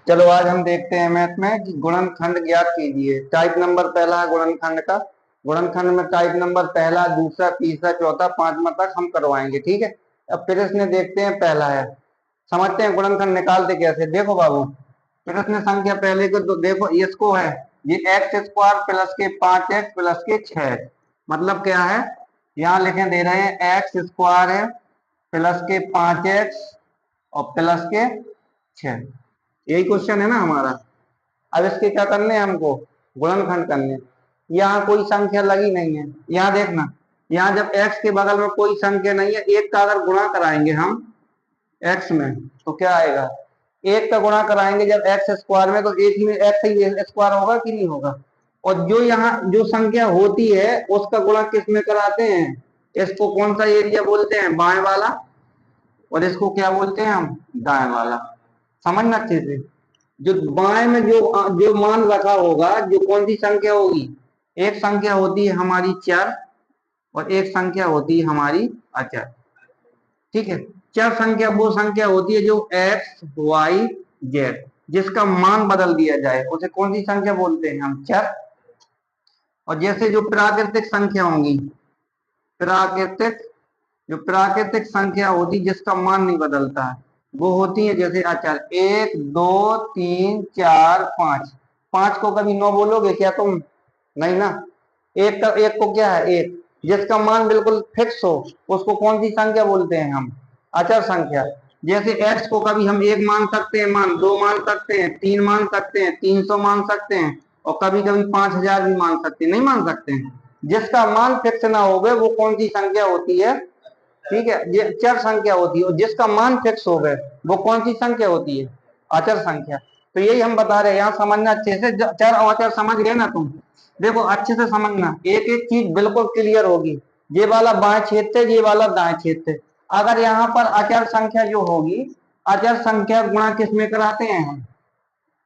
चलो आज हम देखते हैं मैथ में कि गुणनखंड ज्ञात कीजिए। टाइप नंबर पहला है गुणनखंड का। गुणनखंड में टाइप नंबर पहला, दूसरा, तीसरा, चौथा, पांचवा तक हम करवाएंगे। ठीक है। अब प्रश्न देखते हैं। पहला है, समझते हैं गुणनखंड निकालते कैसे। देखो बाबू, प्रश्न संख्या पहले को तो देखो, इसको है ये एक्स स्क्वायर प्लस के 5x प्लस के 6। मतलब क्या है, यहाँ लिखे दे रहे हैं एक्स स्क्वायर है प्लस के 5x और प्लस के 6। यही क्वेश्चन है ना हमारा। अब इसके क्या करने हैं हमको, गुणनखंड करने हैं। यहाँ कोई संख्या लगी नहीं है, यहाँ देखना। यहाँ जब x के बगल में कोई संख्या नहीं है, एक का अगर गुणा कराएंगे हम x में तो क्या आएगा, एक का गुणा कराएंगे जब एक्स स्क्वायर में तो एक ही में एक्स ही स्क्वायर होगा कि नहीं होगा। और जो यहाँ जो संख्या होती है उसका गुणा किस में कराते हैं, इसको कौन सा एरिया बोलते हैं, बाएं वाला, और इसको क्या बोलते हैं हम, दाएं वाला। समझना अच्छे से। जो बाएं में जो जो मान रखा होगा, जो कौन सी संख्या होगी, एक संख्या होती है हमारी चर और एक संख्या होती है हमारी अचर। ठीक है। चर संख्या वो संख्या होती है जो एक्स वाई जेड, जिसका मान बदल दिया जाए उसे कौन सी संख्या बोलते हैं हम, चर। और जैसे जो प्राकृतिक संख्या होंगी, प्राकृतिक जो प्राकृतिक संख्या होती जिसका मान नहीं बदलता है वो होती है जैसे अचर। 1 2 3 4 5। 5 को कभी 9 बोलोगे क्या तुम, नहीं ना। एक को क्या है, एक, जिसका मान बिल्कुल फिक्स हो उसको कौन सी संख्या बोलते हैं हम, अचर संख्या। जैसे x को कभी हम 1 मान सकते हैं, मान 2 मान सकते हैं, 3 मान सकते हैं, 300 मान सकते हैं, और कभी कभी 5000 भी मान सकते हैं, नहीं मान सकते हैं। जिसका मान फिक्स ना हो गए वो कौन सी संख्या होती है, ठीक है, ये चर संख्या होती है। और जिसका मान फिक्स हो गए वो कौन सी संख्या होती है, अचर संख्या। तो यही हम बता रहे हैं, यहाँ समझना अच्छे से। चर और अचर समझ गए ना तुम। देखो अच्छे से समझना, एक एक चीज बिल्कुल क्लियर होगी। ये वाला बाएं छेद थे, ये वाला दाएं छेद थे। अगर यहाँ पर अचर संख्या जो होगी, अचर संख्या गुणा किस में कराते हैं हम,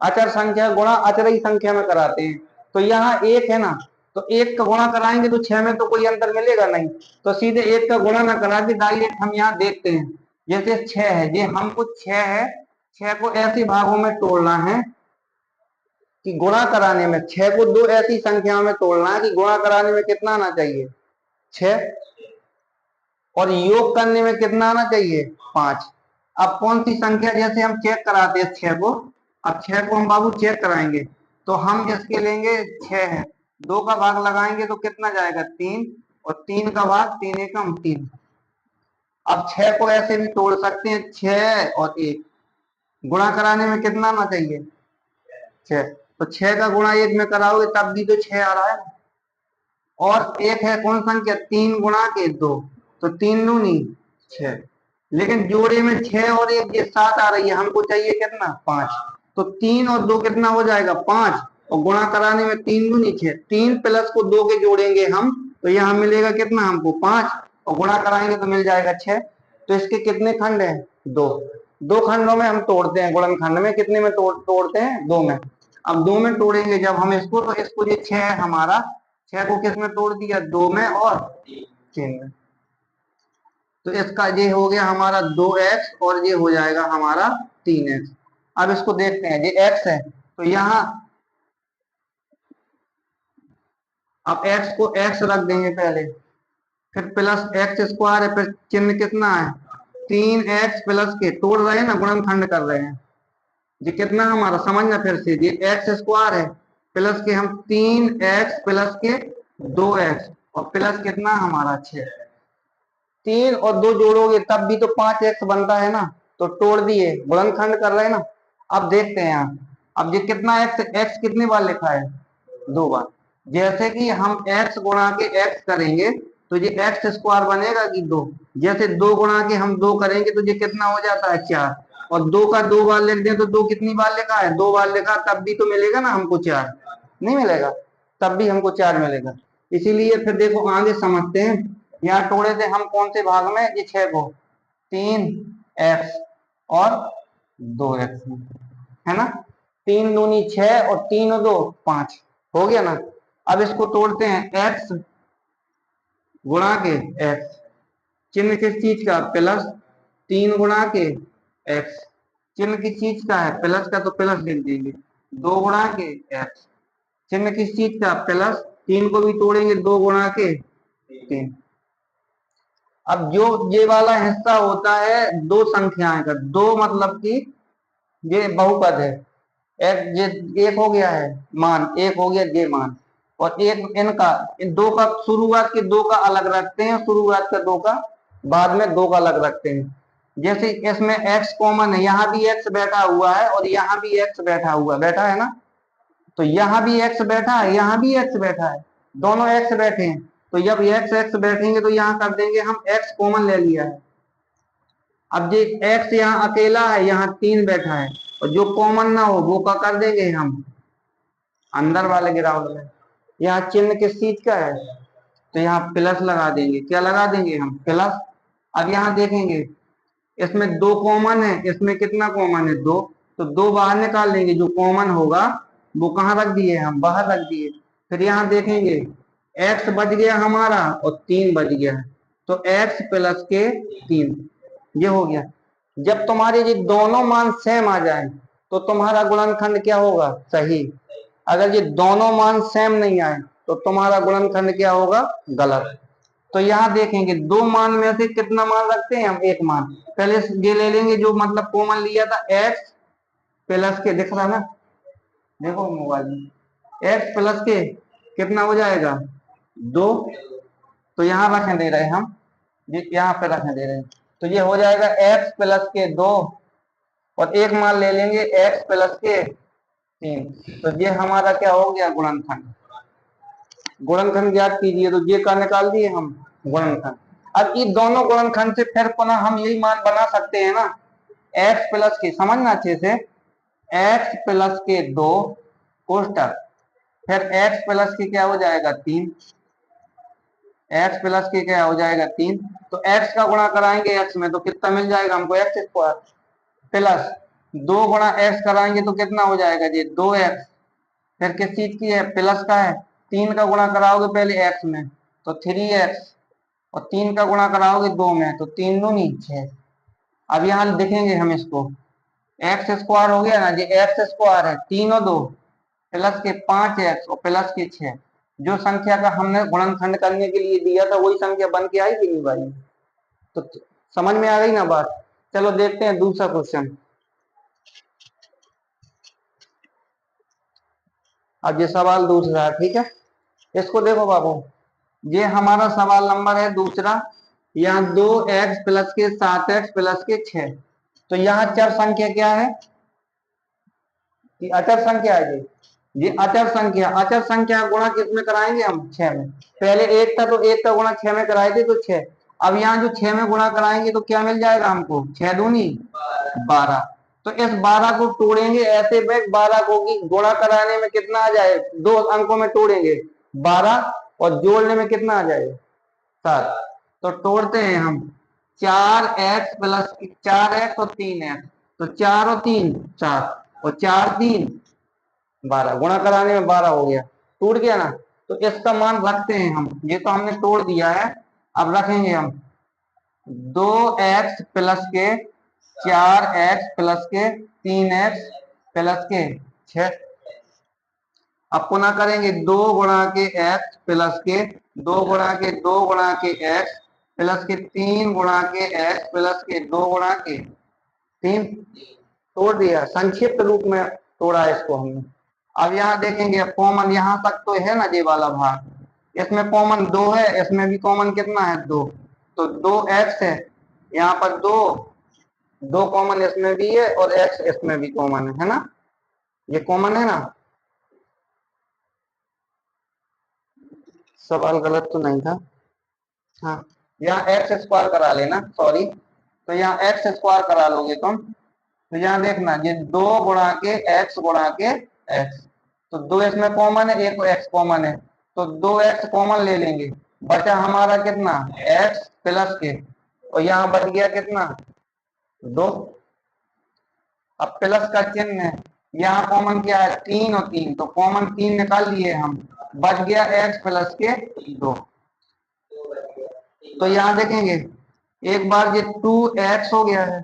अचर संख्या गुणा अचरही संख्या में कराते हैं। तो यहाँ एक है ना, तो एक का गुणा कराएंगे तो 6 में तो कोई अंतर मिलेगा नहीं। तो सीधे एक का गुणा ना करा के डायरेक्ट हम यहाँ देखते हैं। जैसे 6 है, ये हमको 6 है, 6 को ऐसे भागों में तोड़ना है कि गुणा कराने में, 6 को दो ऐसी संख्याओं में तोड़ना है कि गुणा कराने में कितना आना चाहिए, 6, और योग करने में कितना आना चाहिए, 5। अब कौन सी संख्या, जैसे हम चेक कराते हैं 6 को, अब 6 को हम बाबू चेक कराएंगे तो हम इसके लेंगे 6 है, 2 का भाग लगाएंगे तो कितना जाएगा, 3, और 3 का भाग 3 एकम 3। अब 6 को ऐसे भी तोड़ सकते हैं, 6 और 1, गुणा कराने में कितना आना चाहिए, 6। तो 6 का गुणा 1 में कराओगे तब भी तो 6 आ रहा है। और एक है कौन संख्या, 3 गुणा के 2, तो 3 दूनी 6। लेकिन जोड़े में 6 और 1 ये 7 आ रही है, हमको चाहिए कितना, 5। तो 3 और 2 कितना हो जाएगा, 5, और गुणा कराने में 3 दूनी 6, 3 प्लस को 2 के जोड़ेंगे हम तो यहाँ मिलेगा कितना हमको, 5, और गुणा कराएंगे तो मिल जाएगा 6। तो इसके कितने खंड हैं, 2। 2 खंडों में हम तोड़ते हैं, गुणनखंड में कितने में तोड़ते हैं, 2 में। अब 2 में तोड़ेंगे जब हम इसको, तो इसको ये 6 है हमारा, 6 को किस में तोड़ दिया, 2 में और 3 में। तो इसका ये हो गया हमारा 2x और ये हो जाएगा हमारा 3x। अब इसको देखते हैं, ये x है तो यहाँ अब x को x रख देंगे पहले, फिर प्लस एक्स स्क्वायर है, फिर चिन्ह कितना है, 3x प्लस के, तोड़ रहे हैं ना, गुणनखंड कर रहे हैं। ये कितना हमारा, समझना फिर से, ये एक्स स्क्वायर है प्लस के हम 3x प्लस के 2x, और प्लस कितना हमारा 6। 3 और 2 जोड़ोगे तब भी तो 5x बनता है ना, तो तोड़ दिए, गुणनखंड कर रहे हैं ना। अब देखते हैं यहाँ, अब ये कितना x, x कितनी बार लिखा है, 2 बार। जैसे कि हम x गुणा के x करेंगे तो ये एक्स स्क्वायर बनेगा कि 2। जैसे 2 गुणा के हम 2 करेंगे तो ये कितना हो जाता है, 4। और 2 का 2 बार लिख दें तो 2 कितनी बार लिखा है, 2 बार लिखा, तब भी तो मिलेगा ना हमको 4, नहीं मिलेगा, तब भी हमको 4 मिलेगा। इसीलिए फिर देखो आगे समझते हैं। यहाँ तोड़े थे हम कौन से भाग में, ये 6 को, 3x और 2x में, है ना। 3 दूनी 6 और 3 और 2 5, हो गया ना। अब इसको तोड़ते हैं, x गुणा के x, चिन्ह किस चीज का, प्लस, 3 गुणा के x, चिन्ह किस चीज का है, प्लस का, तो प्लस लिख देंगे, 2 गुणा के एक्स। चिन्ह किस चीज का, प्लस, 3 को भी तोड़ेंगे, 2 गुणा के 3। अब जो ये वाला हिस्सा होता है दो संख्याएं का, दो मतलब कि ये बहुपद है, एक ये एक हो गया है मान, एक हो गया ये मान, और एक इनका, इन दो का शुरुआत के दो का अलग रखते हैं, शुरुआत का दो का बाद में दो का अलग रखते हैं। जैसे इसमें x कॉमन है, यहाँ भी x बैठा हुआ है और यहाँ भी x बैठा है ना, तो यहाँ भी x बैठा है, यहाँ भी x बैठा है, दोनों x बैठे हैं, तो जब x x बैठेंगे तो यहाँ कर देंगे हम, x कॉमन ले लिया है। अब ये x यहाँ अकेला है, यहाँ 3 बैठा है, और जो कॉमन ना हो वो का कर देंगे हम अंदर वाले ग्राउंड में। यहाँ चिन्ह किस चीज का है, तो यहाँ प्लस लगा देंगे, क्या लगा देंगे हम, प्लस। अब यहाँ देखेंगे इसमें 2 कॉमन है, इसमें कितना कॉमन है, 2, तो 2 बाहर निकाल लेंगे, जो कॉमन होगा वो कहाँ रख दिए हम, बाहर रख दिए। फिर यहाँ देखेंगे x बच गया हमारा और 3 बच गया, तो x प्लस के 3, ये हो गया। जब तुम्हारे ये दोनों मान सेम आ जाए तो तुम्हारा गुणनखंड क्या होगा, सही। अगर ये दोनों मान सेम नहीं आए तो तुम्हारा गुणनखंड क्या होगा, गलत। तो यहाँ देखेंगे दो मान में से कितना मान रखते हैं हम, एक मान। पहले ये ले लेंगे जो मतलब कॉमन लिया था, x प्लस के, दिख रहा ना, देखो मोबाइल में, x प्लस के कितना हो जाएगा, 2, तो यहाँ रखने दे रहे हम, ये यहाँ पे रखने दे रहे हैं, तो ये हो जाएगा x प्लस के 2, और एक मान ले लेंगे x प्लस के 3, तो ये हमारा क्या हो गया, गुणनखंड। गुणनखंड ज्ञात कीजिए, तो ये का निकाल दिए हम गुणनखंड। अब ये दोनों गुणनखंड से फिर पुनः हम यही मान बना सकते हैं ना, x प्लस के, समझना अच्छे से, x प्लस के 2 कोष्टक, फिर x प्लस के क्या हो जाएगा 3, x प्लस के क्या हो जाएगा 3, तो x का गुणा कराएंगे x में तो कितना मिल जाएगा हमको, x स्क्वायर, प्लस 2 गुणा x कराएंगे तो कितना हो जाएगा जी, 2x, फिर किस चीज की है, प्लस का है, 3 का गुणा कराओगे पहले x में तो 3x, और 3 का गुणा कराओगे 2 में तो 3 दूनी 6। अब यहाँ देखेंगे हम इसको, एक्स स्क्वायर हो गया ना, ये एक्स स्क्वायर है, 3 और 2 प्लस के 5x और प्लस के 6, जो संख्या का हमने गुणनखंड करने के लिए दिया था वही संख्या बन के आई कि नहीं भाई, तो समझ में आ गई ना बात। चलो देखते हैं दूसरा क्वेश्चन। अब ये सवाल दूसरा है, ठीक है, इसको देखो बाबू, ये हमारा सवाल नंबर है दूसरा। यहाँ 2x प्लस के 7x प्लस के 6, तो यहाँ चर संख्या क्या है, कि अचर संख्या है ये अचर संख्या, अचर संख्या गुणा किस में कराएंगे हम, 6 में। पहले 1 था तो 1 का गुणा 6 में कराए थे तो 6, अब यहाँ जो 6 में गुणा कराएंगे तो क्या मिल जाएगा हमको, 6 दूनी 12, तो इस 12 को तोड़ेंगे ऐसे बैग 12 को कि गुणा कराने में कितना आ जाए, दो अंकों में तोड़ेंगे 12 और जोड़ने में कितना आ जाए 7, तो तोड़ते हैं हम, 4x प्लस 4x और 3x, तो 4 और 3 7 और 4 3 12, गुणा कराने में 12 हो गया, टूट गया ना, तो इसका मान रखते हैं हम, ये तो हमने तोड़ दिया है, अब रखेंगे हम 2x प्लस के 4x प्लस के 3x प्लस के 6, अब पुनः करेंगे 2 गुणा के x प्लस के 2 गुणा के 2 गुणा के x प्लस के 3 गुणा के x प्लस के 2 गुणा के 3, तोड़ दिया, संक्षिप्त रूप में तोड़ा इसको हमने। अब यहाँ देखेंगे कॉमन यहाँ तक तो है ना ये वाला भाग, इसमें कॉमन 2 है, इसमें भी कॉमन कितना है 2, तो 2x है, यहाँ पर 2 कॉमन इसमें भी है और x इसमें भी कॉमन है ना, ये कॉमन है ना, सवाल गलत तो नहीं था, हाँ, यहाँ एक्स स्क्वायर करा लेना, सॉरी, तो यहाँ एक्स स्क्वायर करा लोगे तुम, तो यहाँ देखना ये 2 गुणा के x गुणा के x, तो 2 इसमें कॉमन है, एक x कॉमन है, तो 2x कॉमन ले लेंगे, बचा हमारा कितना x प्लस के, और यहाँ बच गया कितना 2, अब प्लस का चिन्ह है, यहाँ कॉमन क्या है 3 और 3, तो कॉमन 3 निकाल लिए हम, बच गया x प्लस के 2, तो यहाँ देखेंगे एक बार ये 2x हो गया है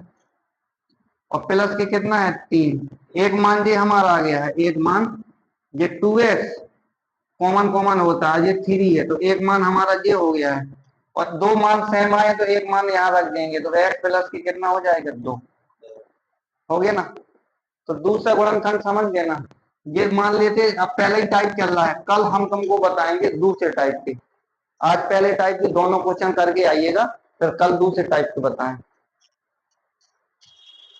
और प्लस के कितना है 3। एक मान ये हमारा आ गया है, एक मान ये 2x कॉमन कॉमन होता है, ये 3 है, तो एक मान हमारा ये हो गया है। और दो मान सेम आए तो एक मान यहाँ रख देंगे, तो x प्लस की कितना हो जाएगा 2। हो गया ना। तो दूसरा गुणनखंड समझ गए ना। ये मान लेते, अब पहले ही टाइप चल रहा है, कल हम तुमको बताएंगे दूसरे टाइप के। आज पहले टाइप के दोनों क्वेश्चन करके आइएगा, फिर कल दूसरे टाइप के बताएं।